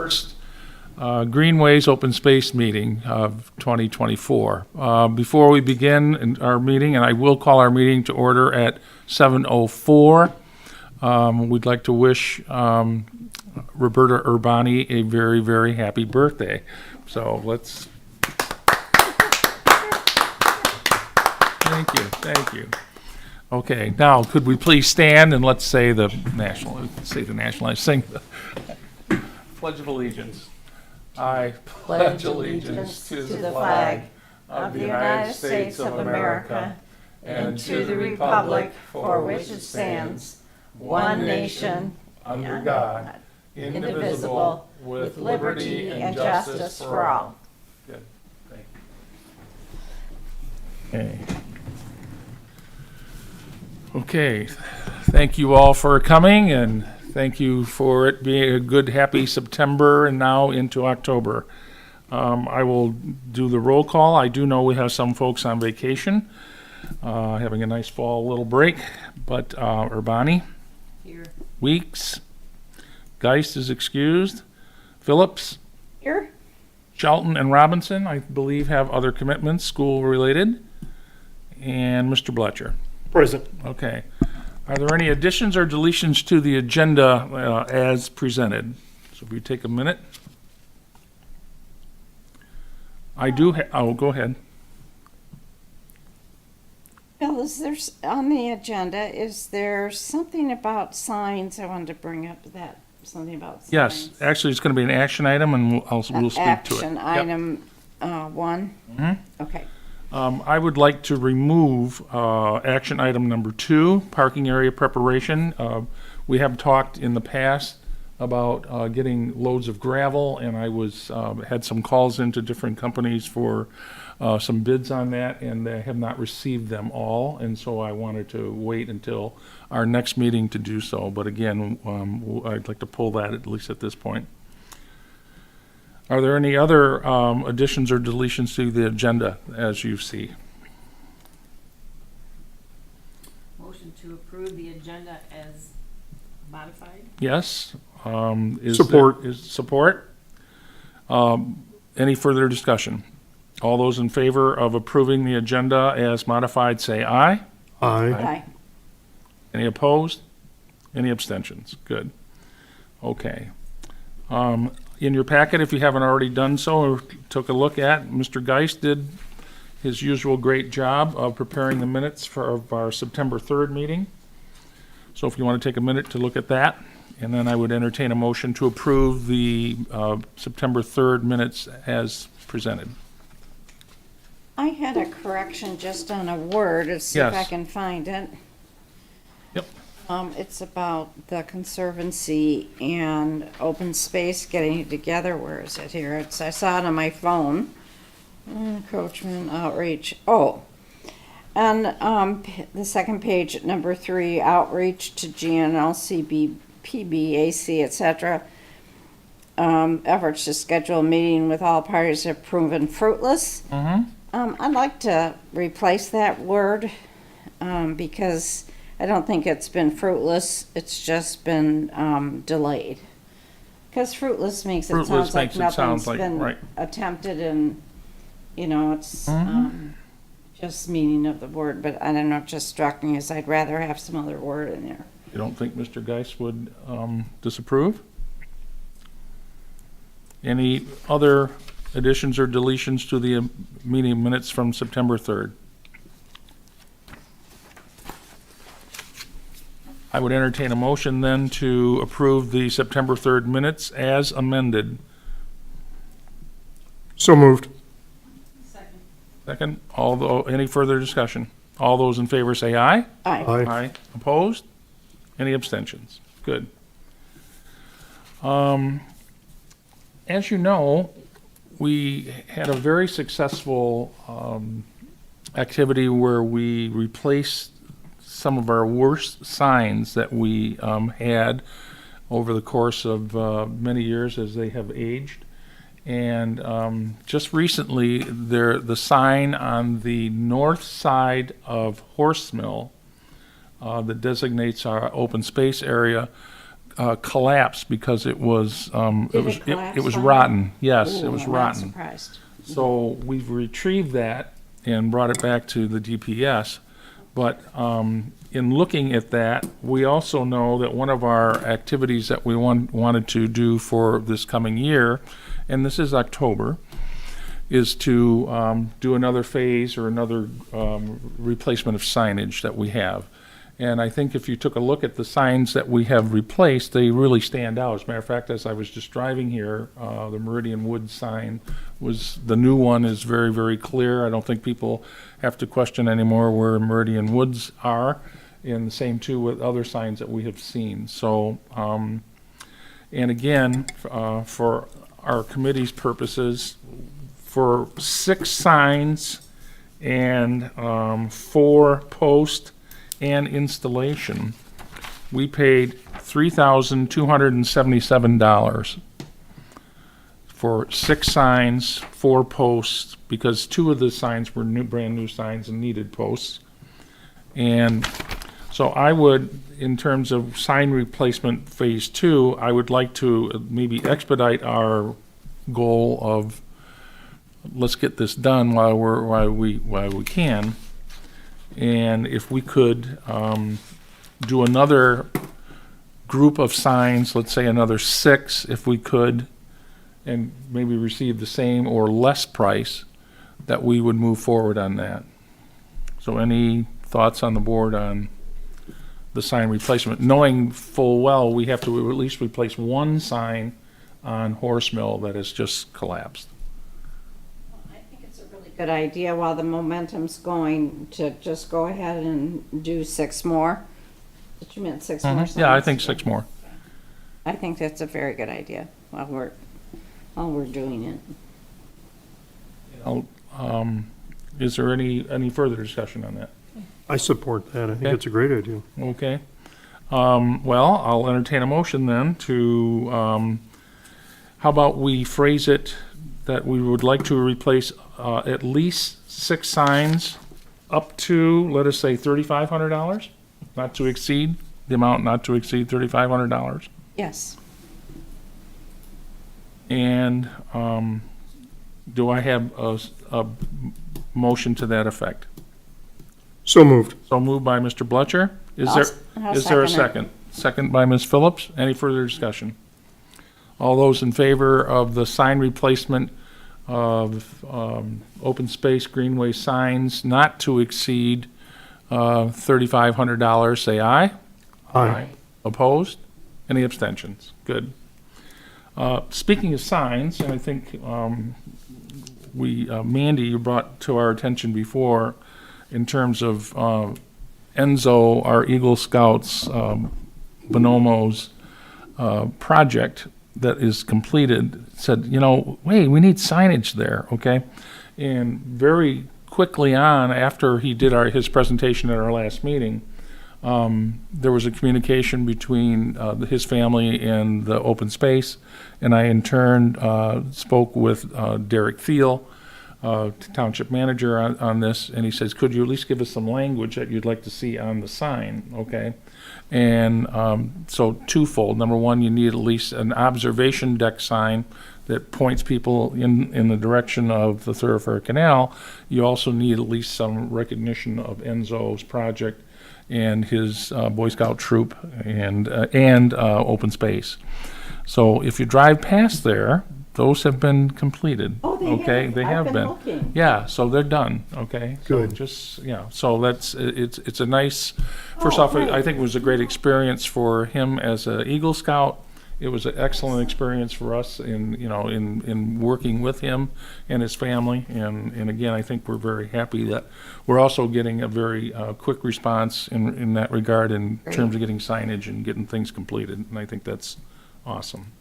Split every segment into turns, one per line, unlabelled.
first Greenways Open Space Meeting of 2024. Before we begin our meeting, and I will call our meeting to order at 7:04, we'd like to wish Roberta Urbani a very, very happy birthday. So let's... Thank you. Okay, now could we please stand and let's say the national, sing the Pledge of Allegiance. I pledge allegiance to the flag of the United States of America and to the republic for which it stands, one nation, under God, indivisible, with liberty and justice for all. Good. Thank you. Okay. Okay, thank you all for coming, and thank you for it being a good, happy September and now into October. I will do the roll call. I do know we have some folks on vacation, having a nice fall little break, but Urbani? Here. Weeks? Geist is excused. Phillips?
Here.
Shelton and Robinson, I believe, have other commitments, school-related. And Mr. Bloetscher?
Present.
Okay. Are there any additions or deletions to the agenda as presented? So if we take a minute. I do go ahead.
Bill, is there, on the agenda, is there something about signs? I wanted to bring up that, something about signs.
Yes, actually, it's going to be an action item, and we'll speak to it.
Action item 1?
Mm-hmm.
Okay.
I would like to remove action item number 2, parking area preparation. We have talked in the past about getting loads of gravel, and I had some calls into different companies for some bids on that, and they have not received them all, and so I wanted to wait until our next meeting to do so. But again, I'd like to pull that at least at this point. Are there any other additions or deletions to the agenda as you see?
Motion to approve the agenda as modified?
Yes.
Support.
Support? Any further discussion? All those in favor of approving the agenda as modified say aye.
Aye.
Aye.
Any opposed? Any abstentions? Good. Okay. In your packet, if you haven't already done so or took a look at, Mr. Geist did his usual great job of preparing the minutes for our September 3rd meeting. So if you want to take a minute to look at that, and then I would entertain a motion to approve the September 3rd minutes as presented.
I had a correction just on a word. Let's see if I
Yes.
can find it.
Yep.
It's about the Conservancy and open space getting together. Where is it here? I saw it on my phone. Encroachment, outreach. Oh, and the second page, number 3, outreach to GNLCB, PBAC, etc. Efforts to schedule a meeting with all parties have proven fruitless.
Mm-hmm.
I'd like to replace that word because I don't think it's been fruitless. It's just been delayed. Because fruitless makes it sound like nothing's been
right.
attempted, and it's just meaning of the word. But I don't know. It just struck me as I'd rather have some other word in there.
You don't think Mr. Geist would disapprove? Any other additions or deletions to the meeting minutes from September 3rd? I would entertain a motion then to approve the September 3rd minutes as amended.
So moved.
Second.
Second. Any further discussion? All those in favor say aye.
Aye.
Aye.
Opposed? Any abstentions? Good. As you know, we had a very successful activity where we replaced some of our worst signs that we had over the course of many years as they have aged. And just recently, the sign on the north side of Horse Mill that designates our open space area collapsed because it was,
Did it collapse
it was
on you?
rotten. Yes, it
Ooh,
was
I'm not
rotten.
surprised.
So we've retrieved that and brought it back to the DPS. But in looking at that, we also know that one of our activities that we wanted to do for this coming year, and this is October, is to do another phase or another replacement of signage that we have. And I think if you took a look at the signs that we have replaced, they really stand out. As a matter of fact, as I was just driving here, the Meridian Woods sign the new one is very, very clear. I don't think people have to question anymore where Meridian Woods are, and the same too with other signs that we have seen. So, and again, for our committee's purposes, for 6 signs and 4 post and installation, we paid $3,277 for 6 signs, 4 posts, because 2 of the signs were brand new signs and needed posts. And so I would, in terms of sign replacement phase 2, I would like to maybe expedite our goal of, let's get this done while we can. And if we could do another group of signs, let's say another 6, if we could, and maybe receive the same or less price, that we would move forward on that. So any thoughts on the board on the sign replacement, knowing full well we have to at least replace 1 sign on Horse Mill that has just collapsed?
I think it's a really good idea while the momentum's going to just go ahead and do 6 more. But you meant 6 more signs?
Yeah, I think 6 more.
I think that's a very good idea while we're doing it.
Is there any further discussion on that?
I support that. I think
Okay.
it's a great idea.
Okay. Well, I'll entertain a motion then to, how about we phrase it that we would like to replace at least 6 signs up to, let us say, $3,500? Not to exceed, the amount not to exceed $3,500?
Yes.
And do I have a motion to that effect?
So moved.
So moved by Mr. Bloetscher. Is
I'll
there a
second it.
second? Second by Ms. Phillips. Any further discussion? All those in favor of the sign replacement of open space Greenway signs not to exceed $3,500, say aye.
Aye.
Opposed? Any abstentions? Good. Speaking of signs, and I think Mandy, you brought to our attention before in terms of Enzo, our Eagle Scouts, Bonomo's project that is completed, said, hey, we need signage there, okay? And very quickly on, after he did his presentation at our last meeting, there was a communication between his family and the open space, and I in turn spoke with Derek Thiel, township manager, on this, and he says, could you at least give us some language that you'd like to see on the sign, okay? And so twofold. Number one, you need at least an observation deck sign that points people in the direction of the Thoroughfare Canal. You also need at least some recognition of Enzo's project and his Boy Scout troop and open space. So if you drive past there, those have been completed.
Oh, they
okay?
have?
They
I've
have
been
been.
looking.
Yeah, so they're done. Okay.
Good.
So just so it's a nice. First
Oh,
off,
great.
I think it was a great experience for him as an Eagle Scout. It was an excellent experience for us in working with him and his family. And again, I think we're very happy that we're also getting a very quick response in that regard in terms of getting signage and getting things completed. And I think that's awesome.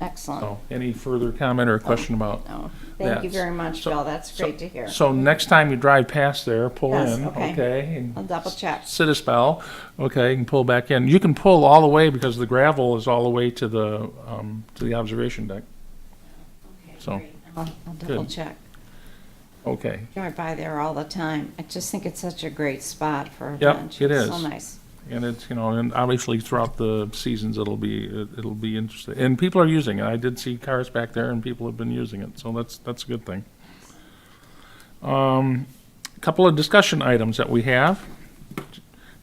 Excellent.
So any further comment or question about
No, thank you
that?
very much, Bill. That's great to hear.
So next time you drive past there, pull
Yes,
in,
okay.
okay? And
I'll double check.
sit a spell, okay, and pull back in. You can pull all the way because the gravel is all the way to the observation deck.
Okay,
So,
great. I'll double
good.
check.
Okay,
Drive by there all the time. I just think it's such a great spot for a
Yep,
bench.
it
It's
is.
so nice.
And it's, and obviously throughout the seasons, it'll be interesting. And people are using it. I did see cars back there and people have been using it, so that's a good thing. Couple of discussion items that we have.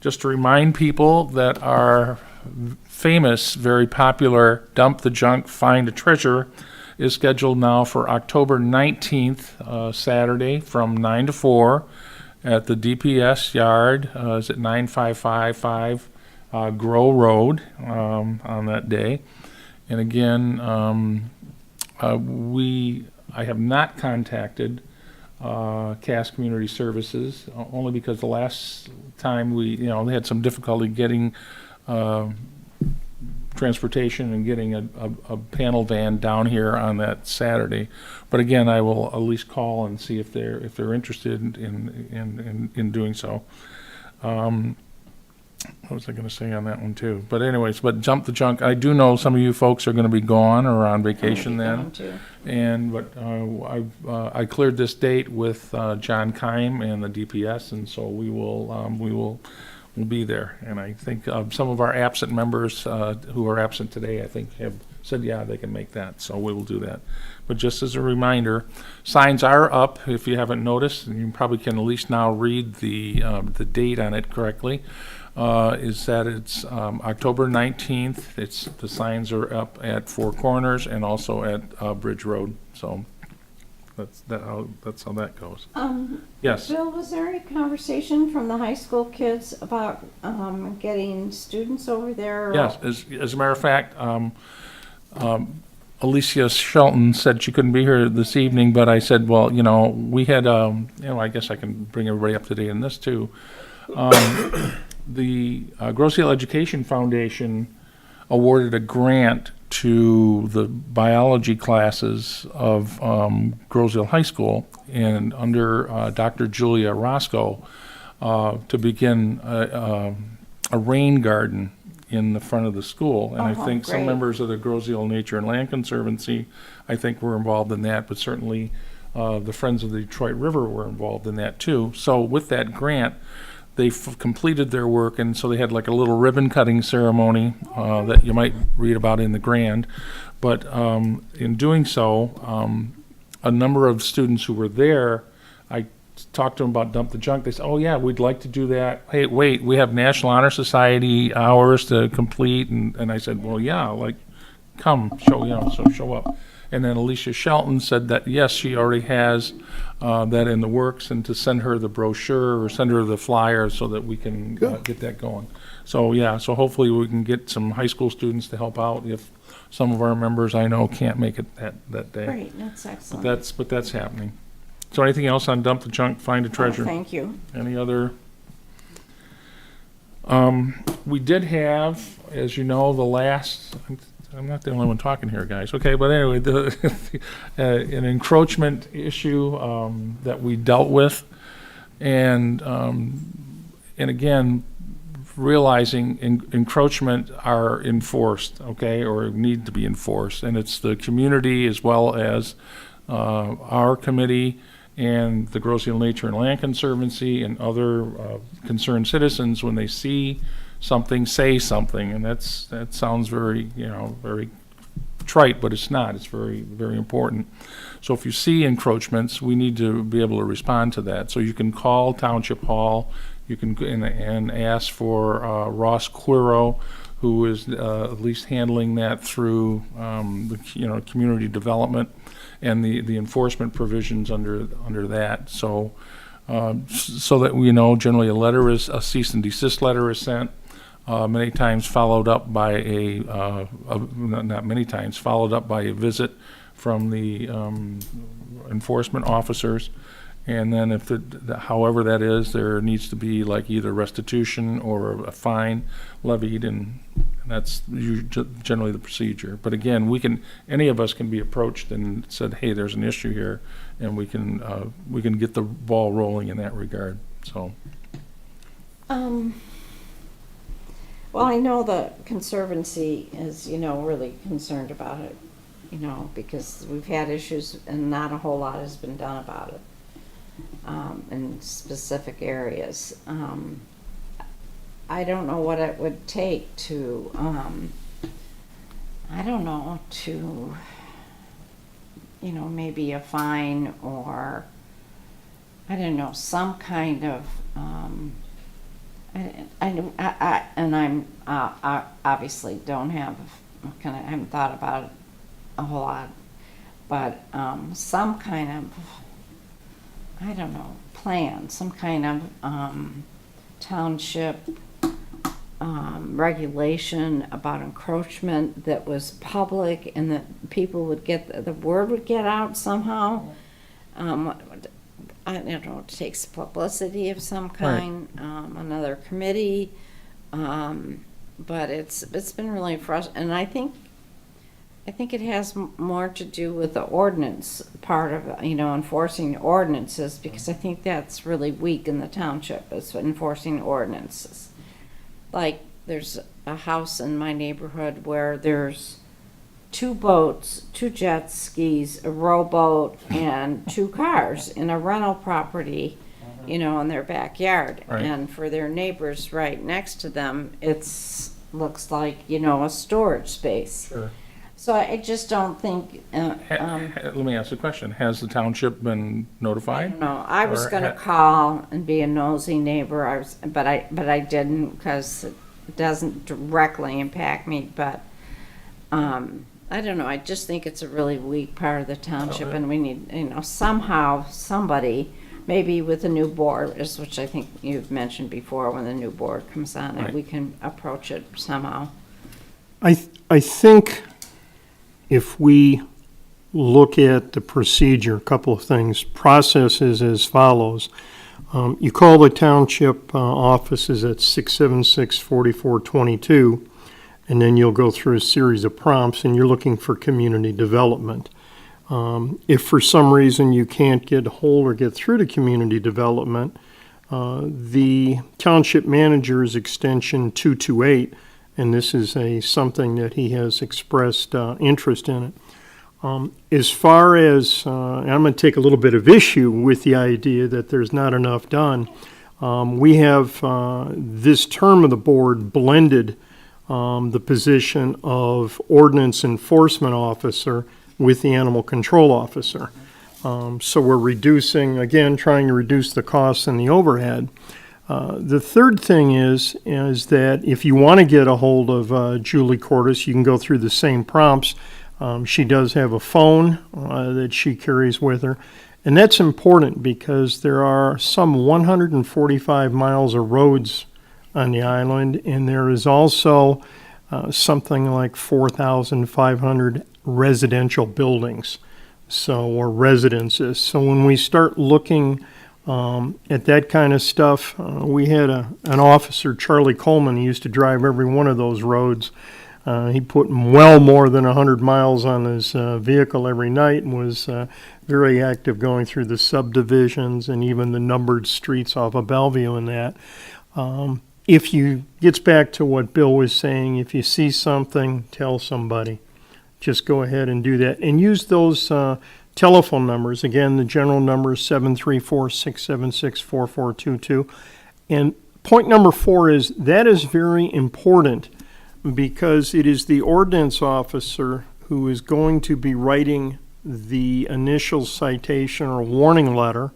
Just to remind people that our famous, very popular Dump the Junk, Find a Treasure is scheduled now for October 19th, Saturday, from 9 to 4 at the DPS yard. Is it 9555 Grow Road on that day. And again, I have not contacted Cass Community Services, only because the last time they had some difficulty getting transportation and getting a panel van down here on that Saturday. But again, I will at least call and see if they're interested in doing so. What was I going to say on that one too? But anyways, Dump the Junk. I do know some of you folks are going to be gone or on vacation then. I cleared this date with John Keim and the DPS, and so we will be there. And I think some of our absent members who are absent today, I think, have said, yeah, they can make that. So we will do that. But just as a reminder, signs are up. If you haven't noticed, and you probably can at least now read the date on it correctly. Is that it's October 19th. The signs are up at Four Corners and also at Bridge Road. So that's how that goes. Yes.
Bill, was there any conversation from the high school kids about getting students over there?
Yes. As a matter of fact, Alicia Shelton said she couldn't be here this evening, but I said, well, we had, I guess I can bring everybody up to date on this too. The Grosse Ile Education Foundation awarded a grant to the biology classes of Grosse Ile High School, and under Dr. Julia Roscoe to begin a rain garden in the front of the school. And I think some
great.
members of the Grosse Ile Nature and Land Conservancy, I think, were involved in that, but certainly the Friends of the Detroit River were involved in that too. So with that grant, they completed their work, and so they had like a little ribbon cutting ceremony that you might read about in the Grand. But in doing so, a number of students who were there, I talked to them about Dump the Junk. They said, oh yeah, we'd like to do that. Hey, wait, we have National Honor Society hours to complete. And I said, well, yeah, like, come, show up. And then Alicia Shelton said that, yes, she already has that in the works, and to send her the brochure or send her the flyer so that we can get that going. So, yeah, so hopefully we can get some high school students to help out if some of our members I know can't make it that day.
Great, that's excellent.
But that's happening. So anything else on Dump the Junk, Find a Treasure?
Thank you.
Any other? We did have, as you know, I'm not the only one talking here, guys. Okay, but anyway, an encroachment issue that we dealt with, and again, realizing encroachment are enforced, okay, or need to be enforced, and it's the community as well as our committee and the Grosse Ile Nature and Land Conservancy and other concerned citizens, when they see something, say something. And that sounds very, very trite, but it's not. It's very, very important. So if you see encroachments, we need to be able to respond to that. So you can call Township Hall. You can and ask for Ross Quiro, who is at least handling that through the community development and the enforcement provisions under that. So so that we know, generally a cease and desist letter is sent. Many times followed up by not many times, followed up by a visit from the enforcement officers. And then if however that is, there needs to be like either restitution or a fine levied, and that's generally the procedure. But again, any of us can be approached and said, hey, there's an issue here, and we can get the ball rolling in that regard. So.
Well, I know the Conservancy is, really concerned about it, because we've had issues and not a whole lot has been done about it in specific areas. I don't know what it would take to, I don't know, to, maybe a fine or, I don't know, some kind of, I obviously don't have, I haven't thought about it a whole lot, but some kind of, I don't know, plan, some kind of township regulation about encroachment that was public and that people would get, the word would get out somehow. I don't know, it takes publicity of some kind, another committee, but it's been really frustrating, and I think it has more to do with the ordinance part of, enforcing ordinances, because I think that's really weak in the township, is enforcing ordinances. Like, there's a house in my neighborhood where there's 2 boats, 2 jet skis, a rowboat, and 2 cars in a rental property, in their backyard.
Right.
And for their neighbors right next to them, looks like, a storage space.
Sure.
So I just don't think,
Let me ask a question. Has the township been notified?
no, I was
Or
gonna call and be a nosy neighbor, but I didn't, because it doesn't directly impact me, but, I don't know, I just think it's a really weak part of the township, and we need, somehow, somebody, maybe with a new board, which I think you've mentioned before, when the new board comes on,
Right.
we can approach it somehow.
I think if we look at the procedure, a couple of things. Process is as follows. You call the township offices at 676-4422, and then you'll go through a series of prompts, and you're looking for community development. If for some reason you can't get hold or get through to community development, the township manager's extension 228, and this is something that he has expressed interest in it. As far as, and I'm going to take a little bit of issue with the idea that there's not enough done. We have this term of the board blended the position of ordinance enforcement officer with the animal control officer. So we're reducing, again, trying to reduce the costs and the overhead. The third thing is that if you want to get a hold of Julie Cordes, you can go through the same prompts. She does have a phone that she carries with her. And that's important because there are some 145 miles of roads on the island, and there is also something like 4,500 residential buildings, or residences. So when we start looking at that kind of stuff, we had an officer, Charlie Coleman, he used to drive every one of those roads. He put well more than 100 miles on his vehicle every night and was very active going through the subdivisions and even the numbered streets off of Bellevue and that. If you, gets back to what Bill was saying, if you see something, tell somebody. Just go ahead and do that. And use those telephone numbers. Again, the general number is 734-676-4422. And point number 4 is, that is very important because it is the ordinance officer who is going to be writing the initial citation or warning letter.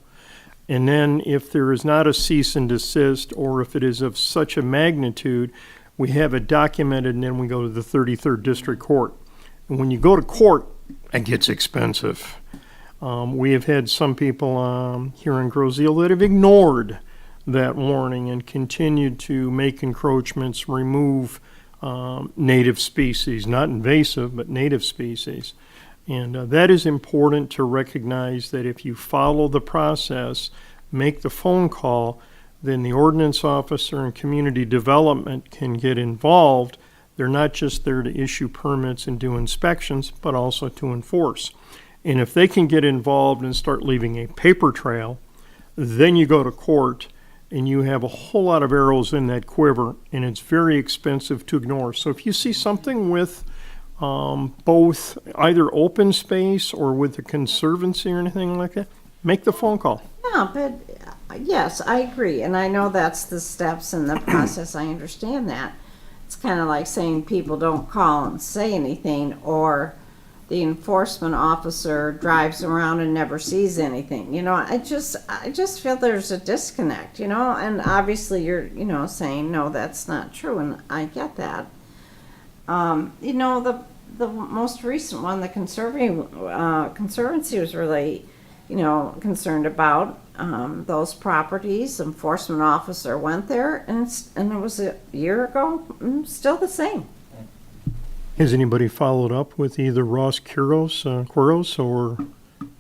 And then if there is not a cease and desist, or if it is of such a magnitude, we have it documented and then we go to the 33rd District Court. And when you go to court, it gets expensive. We have had some people here in Groseal that have ignored that warning and continued to make encroachments, remove native species, not invasive, but native species. And that is important to recognize that if you follow the process, make the phone call, then the ordinance officer and community development can get involved. They're not just there to issue permits and do inspections, but also to enforce. And if they can get involved and start leaving a paper trail, then you go to court and you have a whole lot of arrows in that quiver, and it's very expensive to ignore. So if you see something with both either open space or with the conservancy or anything like that, make the phone call.
Yeah, but yes, I agree, and I know that's the steps in the process, I understand that. It's kind of like saying people don't call and say anything, or the enforcement officer drives around and never sees anything, you know, I just feel there's a disconnect, you know, and obviously you're, you know, saying, no, that's not true, and I get that. You know, the most recent one, the Conservancy was really, you know, concerned about, those properties. Enforcement officer went there, and it was a year ago, still the same.
Has anybody followed up with either Ross Quiros or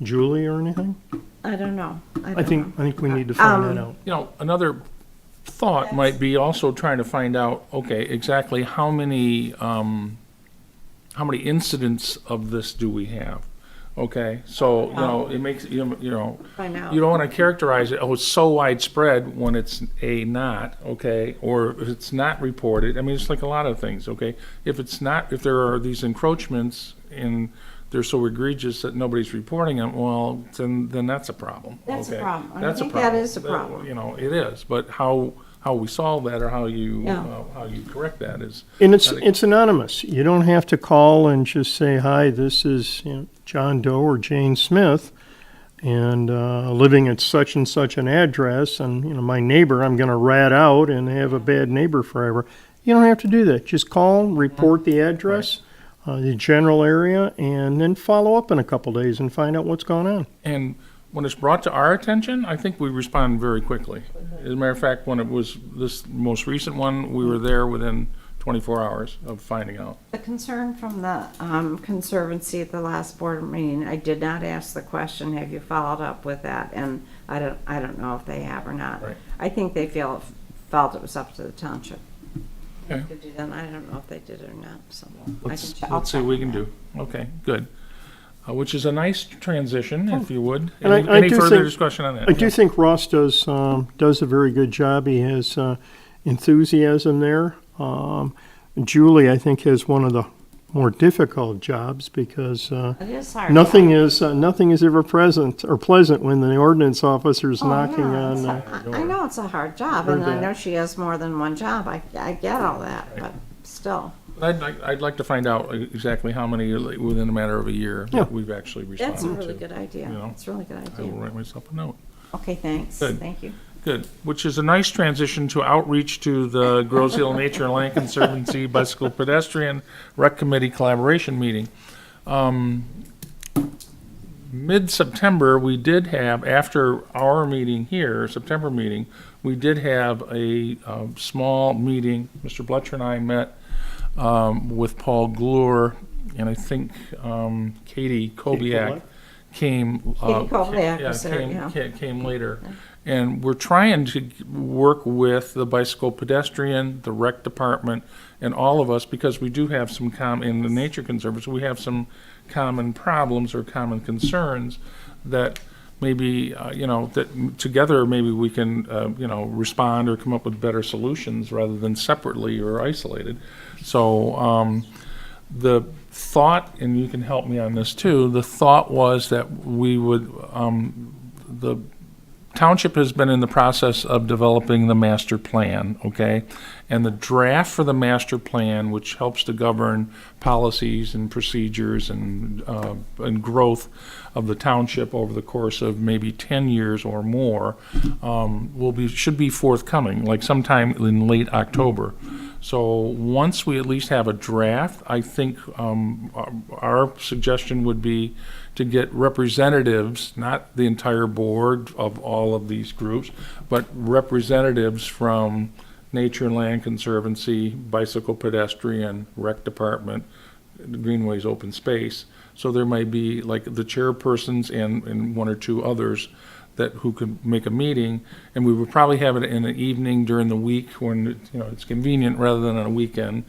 Julie or anything?
I don't know.
I think we need to find that out.
You know, another thought might be also trying to find out, okay, exactly how many incidents of this do we have? Okay, so, you know, it makes, you know,
Find out.
you don't want to characterize it, oh, it's so widespread when it's not, okay, or if it's not reported. I mean, it's like a lot of things, okay? If there are these encroachments and they're so egregious that nobody's reporting them, well, then that's a problem.
That's a
okay?
problem. I
That's a
think that
problem.
is a problem.
You know, it is, but how we solve that or how you
Yeah.
correct that is.
And it's anonymous. You don't have to call and just say, hi, this is, you know, John Doe or Jane Smith, and living at such and such an address, and, you know, my neighbor I'm going to rat out and have a bad neighbor forever. You don't have to do that. Just call, report the address, the general area, and then follow up in a couple days and find out what's going on.
And when it's brought to our attention, I think we respond very quickly. As a matter of fact, when it was this most recent one, we were there within 24 hours of finding out.
The concern from the Conservancy at the last board meeting, I did not ask the question, have you followed up with that? And I don't know if they have or not.
Right.
I think they felt it was up to the township.
Okay.
To do that. I don't know if they did it or not, so
Let's see
I'll
what we can
check
do. Okay, good. Which is a nice transition, if you would.
And I
Any
do
further
think-
discussion on that?
I do think Ross does a very good job. He has enthusiasm there. Julie, I think, has one of the more difficult jobs because
It is hard.
nothing is ever present or pleasant when the ordinance officer's knocking
yeah,
on.
I know it's a hard job,
Heard
and I
that.
know she has more than one job. I get all that, but still.
I'd like to find out exactly how many within a matter of a year
Yeah.
that we've actually responded
That's
to.
a really good idea.
you know.
It's a really good
I will
idea.
write myself a note.
Okay, thanks.
Good.
Thank you.
Good, which is a nice transition to outreach to the Grosse Hill Nature and Land Conservancy Bicycle Pedestrian Rec Committee Collaboration Meeting. Mid-September, we did have, after our meeting here, September meeting, we did have a small meeting. Mr. Bloetscher and I met with Paul Glure, and I think Katie Kobiak came.
Katie Kobiak
yeah,
was there, yeah.
came later. And we're trying to work with the bicycle pedestrian, the rec department, and all of us, because we do have some in the Nature Conservancy, we have some common problems or common concerns that maybe, that together maybe we can, respond or come up with better solutions rather than separately or isolated. So the thought, and you can help me on this too, the thought was that we would, the Township has been in the process of developing the master plan, okay? And the draft for the master plan, which helps to govern policies and procedures and growth of the township over the course of maybe 10 years or more, should be forthcoming, like sometime in late October. So once we at least have a draft, I think our suggestion would be to get representatives, not the entire board of all of these groups, but representatives from Nature and Land Conservancy, Bicycle Pedestrian, Rec Department, the Greenways Open Space. So there might be like the chairpersons and one or two others who could make a meeting, and we would probably have it in an evening during the week when it's convenient rather than on a weekend.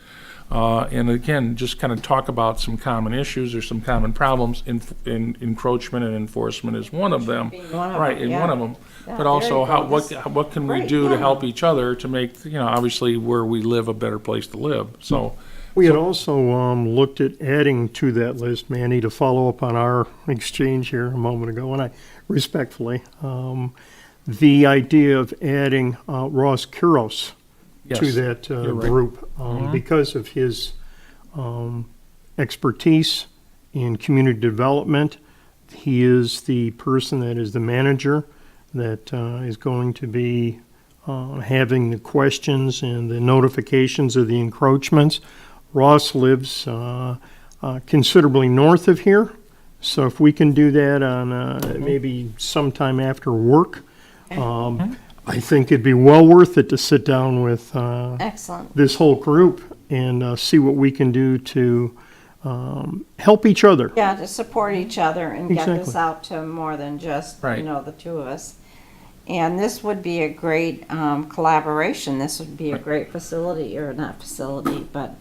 And again, just kind of talk about some common issues or some common problems. Encroachment and enforcement is one of them,
Being one of
right?
them,
In one of
yeah.
them,
Yeah,
but also
there you go.
what can we
Right,
do to
yeah.
help each other to make obviously where we live a better place to live. So
We had also looked at adding to that list, Mandy, to follow up on our exchange here a moment ago, and I respectfully, the idea of adding Ross Kuros to
Yes,
that
you're right.
group because of his expertise in community development. He is the person that is the manager that is going to be having the questions and the notifications of the encroachments. Ross lives considerably north of here, so if we can do that on maybe sometime after work, I think it'd be well worth it to sit down with
Excellent.
this whole group and see what we can do to help each other.
Yeah, to support each other and get this
Exactly.
out to more than just,
Right.
the two of us. And this would be a great collaboration. This would be a great facility, or not facility, but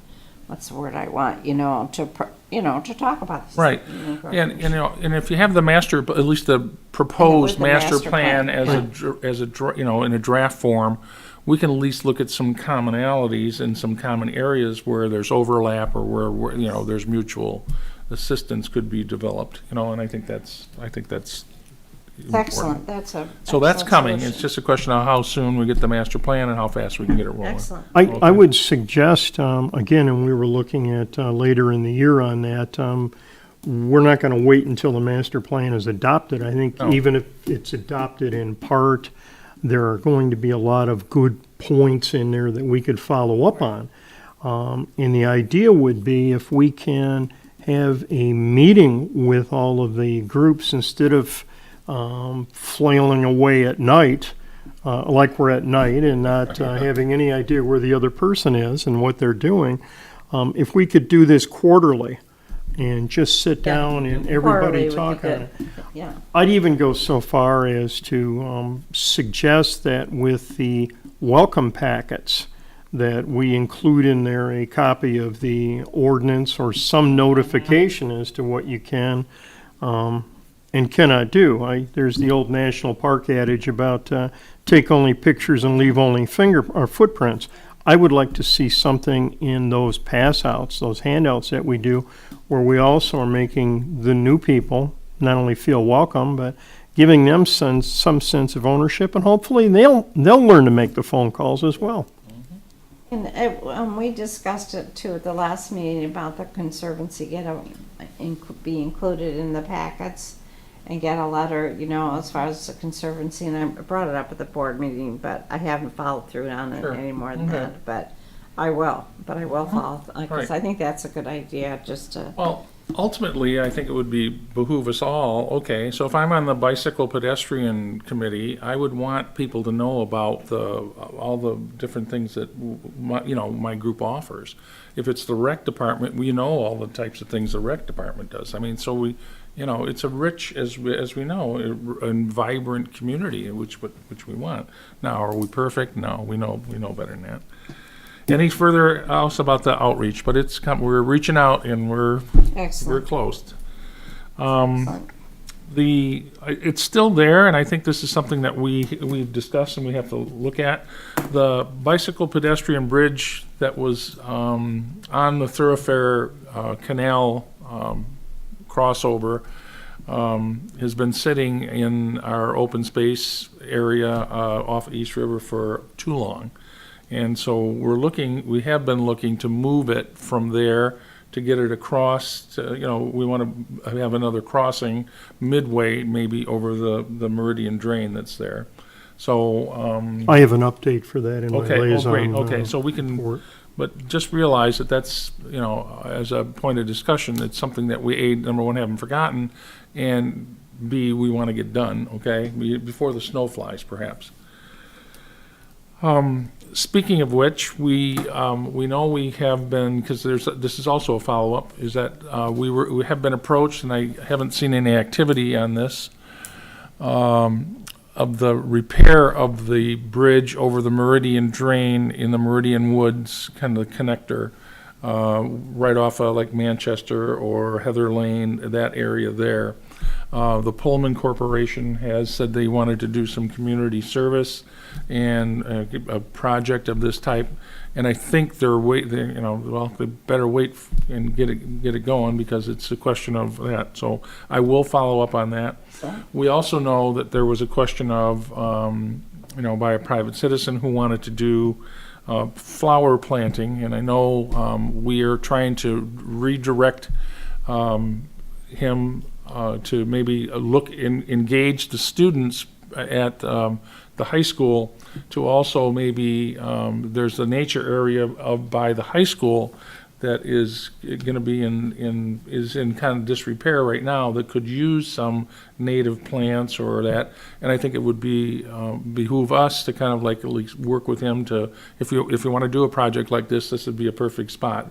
what's the word I want, to talk about this.
Right. And, and if you have the master, at least the proposed
With the
master
master
plan
plan.
as a, in a draft form, we can at least look at some commonalities and some common areas where there's overlap or where there's mutual assistance could be developed, and I think that's
It's
important.
excellent. That's a.
So that's
excellent
coming.
solution.
It's just a question of how soon we get the master plan and how fast we can get it rolling.
Excellent.
I
Okay.
would suggest, again, and we were looking at later in the year on that, we're not going to wait until the master plan is adopted. I think
No.
even if it's adopted in part, there are going to be a lot of good points in there that we could follow up on. And the idea would be if we can have a meeting with all of the groups instead of flailing away at night, like we're at night and not having any idea where the other person is and what they're doing. If we could do this quarterly and just sit down and
Quarterly
everybody
would be
talk on
good.
it.
Yeah.
I'd even go so far as to suggest that with the welcome packets, that we include in there a copy of the ordinance or some notification as to what you can and cannot do. There's the old national park adage about take only pictures and leave only footprints. I would like to see something in those pass-outs, those handouts that we do, where we also are making the new people not only feel welcome, but giving them some sense of ownership, and hopefully they'll learn to make the phone calls as well.
And we discussed it too at the last meeting about the conservancy be included in the packets and get a letter, as far as the conservancy. And I brought it up at the board meeting, but I haven't followed through on it
Sure.
any more than
Okay.
that. But I will follow, because
Right.
I think that's a good idea, just to.
Well, ultimately, I think it would behoove us all, okay, so if I'm on the bicycle pedestrian committee, I would want people to know about all the different things that, my group offers. If it's the rec department, we know all the types of things the rec department does. I mean, so it's a rich, as we know, and vibrant community, which we want. Now, are we perfect? No, we know better than that. Any further else about the outreach? But we're reaching out and we're
Excellent.
close.
Excellent.
It's still there, and I think this is something that we've discussed and we have to look at. The bicycle pedestrian bridge that was on the thoroughfare canal crossover has been sitting in our open space area off East River for too long. And so we have been looking to move it from there to get it across to, we want to have another crossing midway, maybe over the Meridian drain that's there. So,
I have an update for that in my
okay,
liaison.
great, okay, so we can,
report.
but just realize that's, as a point of discussion, it's something that we, A, number one, haven't forgotten, and B, we want to get done, okay, before the snow flies, perhaps. Speaking of which, we know we have been, because this is also a follow-up, is that we have been approached, and I haven't seen any activity on this, of the repair of the bridge over the Meridian drain in the Meridian Woods, kind of the connector, right off of like Manchester or Heather Lane, that area there. The Pullman Corporation has said they wanted to do some community service and a project of this type. And I think they better wait and get it going, because it's a question of that. So I will follow up on that. We also know that there was a question of, by a private citizen who wanted to do flower planting, and I know we are trying to redirect him to maybe engage the students at the high school to also maybe, there's a nature area by the high school that is going to be in kind of disrepair right now, that could use some native plants or that. And I think it would behoove us to kind of like at least work with him to, if we want to do a project like this would be a perfect spot.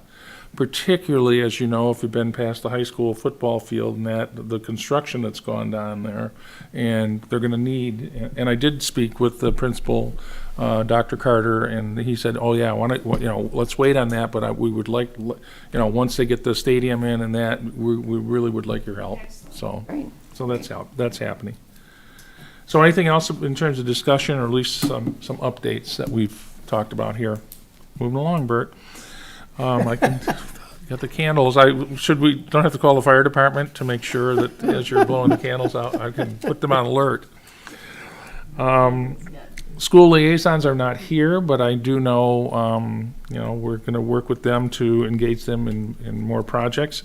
Particularly, as you know, if you've been past the high school football field and the construction that's gone down there, and they're going to need. And I did speak with the principal, Dr. Carter, and he said, "Oh yeah, let's wait on that. But we would like, once they get the stadium in and that, we really would like your help." So,
Right.
so that's happening. So, anything else in terms of discussion, or at least some updates that we've talked about here? Moving along, Bert. I can got the candles. Don't have to call the fire department to make sure that as you're blowing the candles out, I can put them on alert. School liaisons are not here, but I do know, we're going to work with them to engage them in more projects.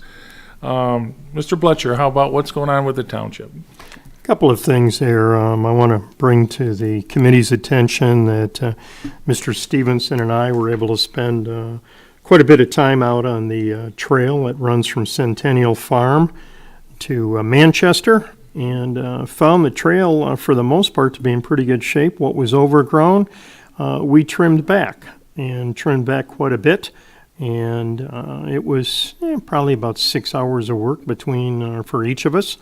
Mr. Bloetscher, how about what's going on with the township?
Couple of things there. I want to bring to the committee's attention that Mr. Stevenson and I were able to spend quite a bit of time out on the trail that runs from Centennial Farm to Manchester, and found the trail for the most part to be in pretty good shape. What was overgrown, we trimmed back quite a bit, and it was probably about 6 hours of work between for each of us,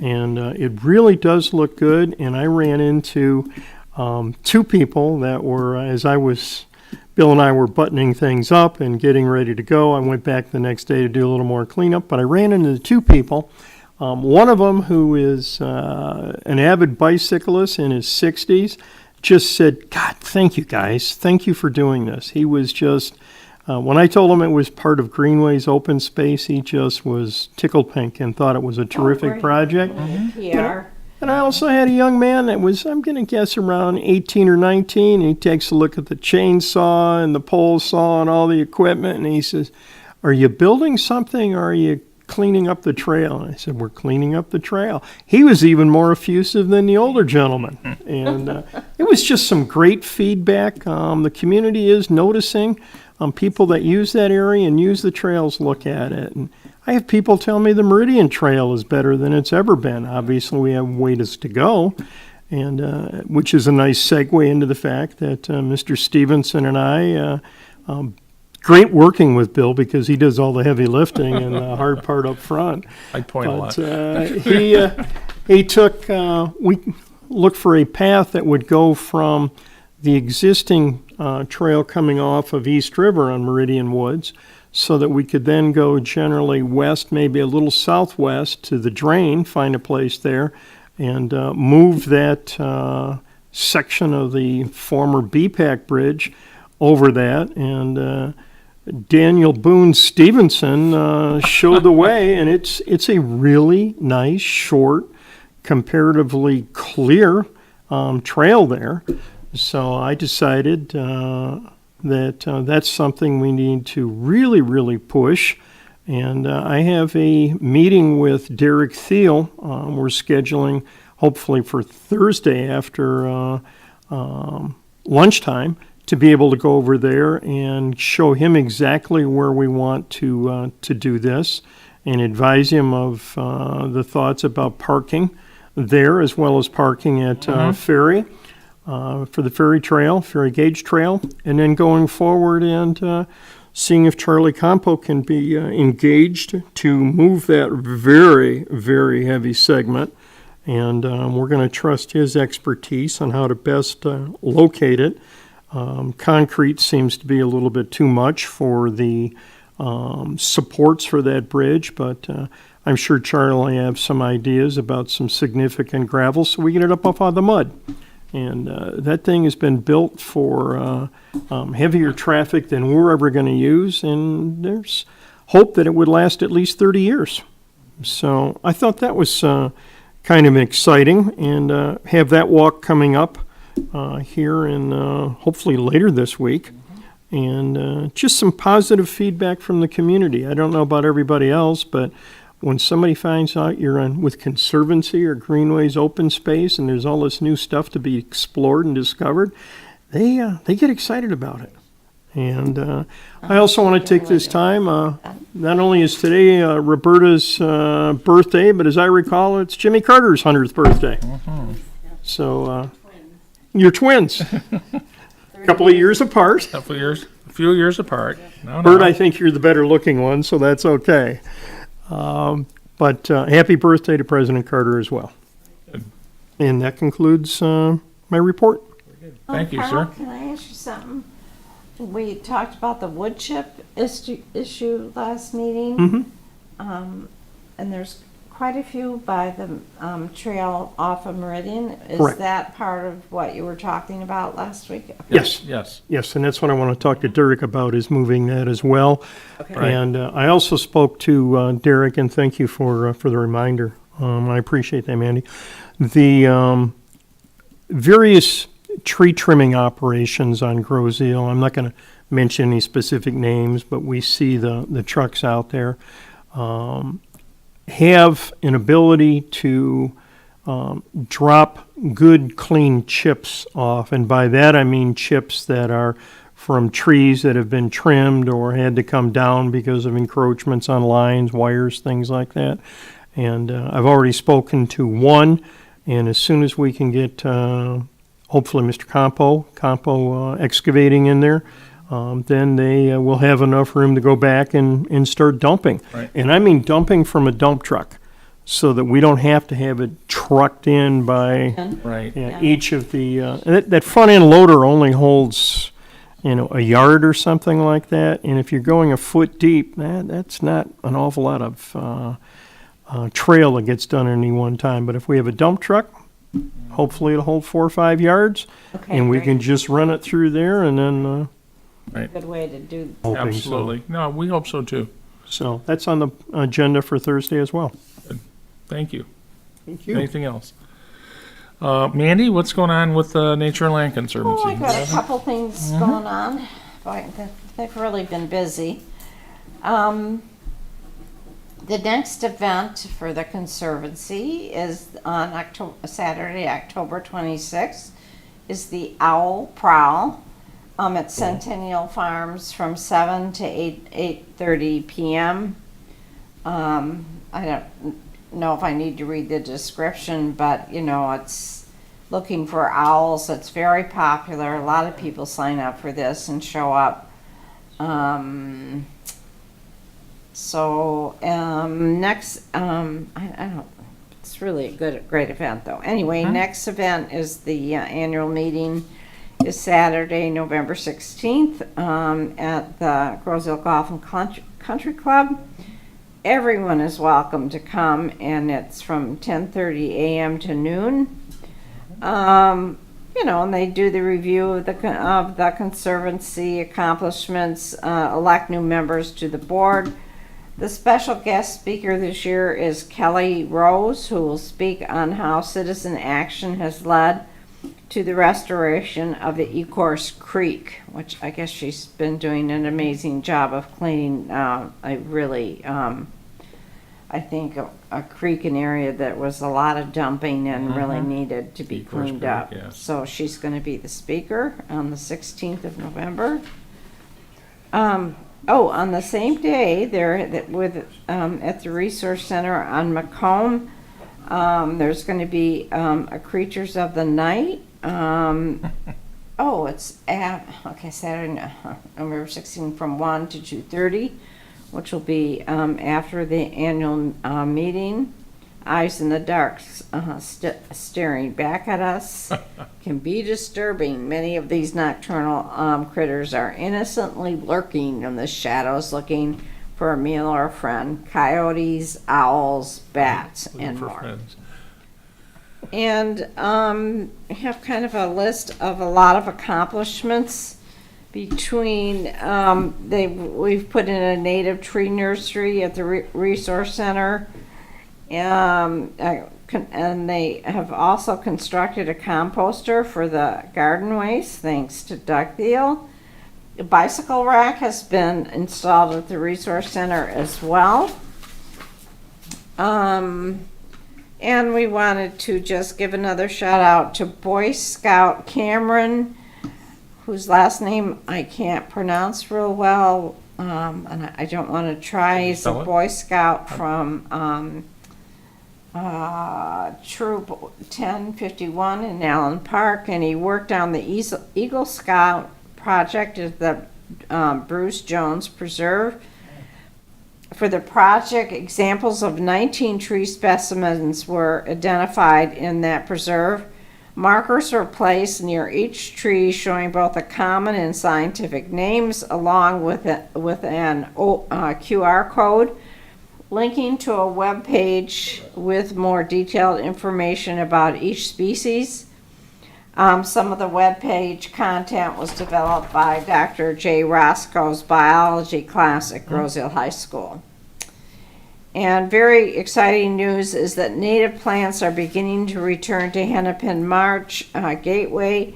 and it really does look good. And I ran into two people that were, Bill and I were buttoning things up and getting ready to go. I went back the next day to do a little more cleanup, but I ran into the two people. One of them, who is an avid bicyclist in his 60s, just said, "God, thank you guys. Thank you for doing this." He was just, when I told him it was part of Greenways open space, he just was tickled pink and thought it was a terrific project.
PR.
And I also had a young man that was, I'm going to guess, around 18 or 19. And he takes a look at the chainsaw and the pole saw and all the equipment. And he says, "Are you building something, or are you cleaning up the trail?" And I said, "We're cleaning up the trail." He was even more effusive than the older gentleman. And it was just some great feedback. The community is noticing people that use that area and use the trails look at it. And I have people tell me the Meridian Trail is better than it's ever been. Obviously, we have ways to go, and which is a nice segue into the fact that Mr. Stevenson and I, great working with Bill because he does all the heavy lifting and the hard part up front.
I point a lot.
We looked for a path that would go from the existing trail coming off of East River on Meridian Woods, so that we could then go generally west, maybe a little southwest to the drain, find a place there, and move that section of the former BPAC bridge over that. And Daniel Boone Stevenson showed the way, and it's a really nice, short, comparatively clear trail there. So I decided that's something we need to really, really push. And I have a meeting with Derek Thiel. We're scheduling, hopefully for Thursday after lunchtime, to be able to go over there and show him exactly where we want to do this, and advise him of the thoughts about parking there, as well as parking at Ferry. For the Ferry Gauge Trail, and then going forward and seeing if Charlie Campo can be engaged to move that very, very heavy segment. And we're going to trust his expertise on how to best locate it. Concrete seems to be a little bit too much for the supports for that bridge, but I'm sure Charlie will have some ideas about some significant gravel so we get it up off of the mud. And that thing has been built for heavier traffic than we're ever going to use, and there's hope that it would last at least 30 years. So I thought that was kind of exciting, and have that walk coming up here and hopefully later this week. And just some positive feedback from the community. I don't know about everybody else, but when somebody finds out you're on with Conservancy or Greenways open space and there's all this new stuff to be explored and discovered, they get excited about it. And I also want to take this time, not only is today Roberta's birthday, but as I recall, it's Jimmy Carter's 100th birthday. So you're twins. A couple of years apart.
A few years apart. No,
Bert, I think you're the better looking one, so that's okay. But happy birthday to President Carter as well. And that concludes my report.
Thank you,
Carl,
sir.
can I ask you something? We talked about the wood chip issue last meeting. And there's quite a few by the trail off of Meridian. Is
Correct.
that part of what you were talking about last week?
Yes.
Yes.
Yes, and that's what I want to talk to Derek about, is moving that as well.
Okay.
Right.
And I also spoke to Derek, and thank you for the reminder. I appreciate that, Mandy. The various tree trimming operations on Groseal, I'm not going to mention any specific names, but we see the trucks out there, have an ability to drop good, clean chips off. And by that I mean chips that are from trees that have been trimmed or had to come down because of encroachments on lines, wires, things like that. And I've already spoken to one, and as soon as we can get hopefully Mr. Campo excavating in there, then they will have enough room to go back and start dumping.
Right.
And I mean dumping from a dump truck, so that we don't have to have it trucked in by
Right.
each of the, that front end loader only holds, a yard or something like that. And if you're going a foot deep, that's not an awful lot of trail that gets done at any one time. But if we have a dump truck, hopefully it'll hold 4 or 5 yards,
Okay,
and we
great.
can just run it through there, and then
Good way to do.
hoping so.
Absolutely. No, we hope so too.
So that's on the agenda for Thursday as well.
Thank you.
Thank you.
Anything else? Mandy, what's going on with the Nature and Land Conservancy?
Oh, I got a couple things going on. Boy, they've really been busy. The next event for the Conservancy is on Saturday, October 26th, is the Owl Prowl at Centennial Farms from 7 to 8:30 p.m. I don't know if I need to read the description, but it's looking for owls. It's very popular. A lot of people sign up for this and show up. Next, I don't, it's really a great event though. Anyway, next event is the annual meeting is Saturday, November 16th, at the Groseal Golf and Country Club. Everyone is welcome to come, and it's from 10:30 a.m. to noon. And they do the review of the Conservancy accomplishments, elect new members to the board. The special guest speaker this year is Kelly Rose, who will speak on how citizen action has led to the restoration of the Ecorse Creek, which I guess she's been doing an amazing job of cleaning a really, I think, a creek, an area that was a lot of dumping and really needed to be
Ecorse
cleaned
Creek,
up.
yes.
So she's going to be the speaker on the 16th of November. On the same day, there at the Resource Center on Macomb, there's going to be a Creatures of the Night. It's Saturday, November 16th from 1 to 2:30, which will be after the annual meeting. Eyes in the dark, staring back at us can be disturbing. Many of these nocturnal critters are innocently lurking in the shadows, looking for a meal or a friend, coyotes, owls, bats,
Looking
and
for
more.
friends.
And I have kind of a list of a lot of accomplishments between, we've put in a native tree nursery at the Resource Center. And they have also constructed a composter for the garden waste, thanks to Doug Thiel. A bicycle rack has been installed at the Resource Center as well. And we wanted to just give another shout out to Boy Scout Cameron, whose last name I can't pronounce real well, and I don't want to try. He's a
Spell it?
Boy Scout from Troop 1051 in Allen Park, and he worked on the Eagle Scout project at the Bruce Jones Preserve. For the project, examples of 19 tree specimens were identified in that preserve. Markers were placed near each tree showing both the common and scientific names along with an QR code linking to a web page with more detailed information about each species. Some of the web page content was developed by Dr. J. Roscoe's biology class at Roseville High School. And very exciting news is that native plants are beginning to return to Hennepin Marsh Gateway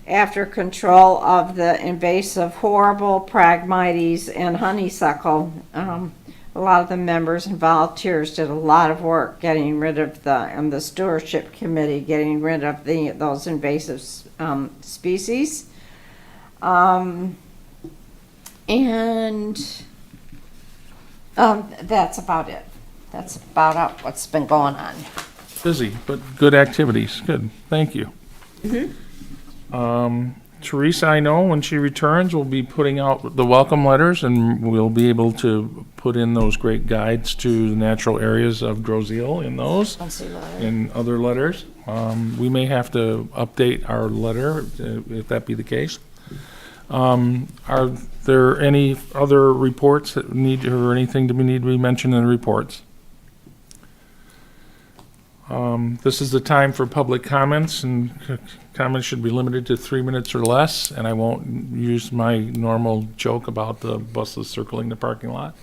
after control of the invasive horrible Phragmites and honeysuckle. A lot of the members and volunteers did a lot of work getting rid of the stewardship committee, getting rid of those invasive species. That's about it. That's about what's been going on.
Busy, but good activities. Good. Thank you. Theresa, I know when she returns, we'll be putting out the welcome letters, and we'll be able to put in those great guides to the natural areas of Groseville in those, in other letters. We may have to update our letter if that be the case. Are there any other reports that need, or anything that we need to be mentioned in the reports? This is the time for public comments, and comments should be limited to 3 minutes or less, and I won't use my normal joke about the buses circling the parking lot,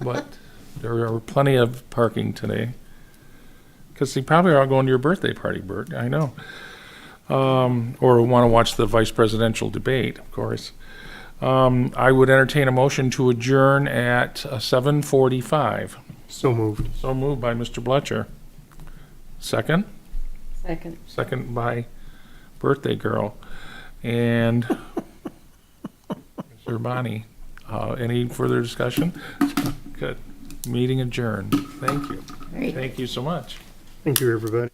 but there are plenty of parking today. Because they probably are all going to your birthday party, Bert, I know. Or want to watch the vice presidential debate, of course. I would entertain a motion to adjourn at 7:45.
So moved.
So moved by Mr. Bloetscher. Second?
Second.
Second by birthday girl. And Mr. Bonnie. Any further discussion? Good. Meeting adjourned. Thank you.
Great.
Thank you so much.
Thank you, everybody.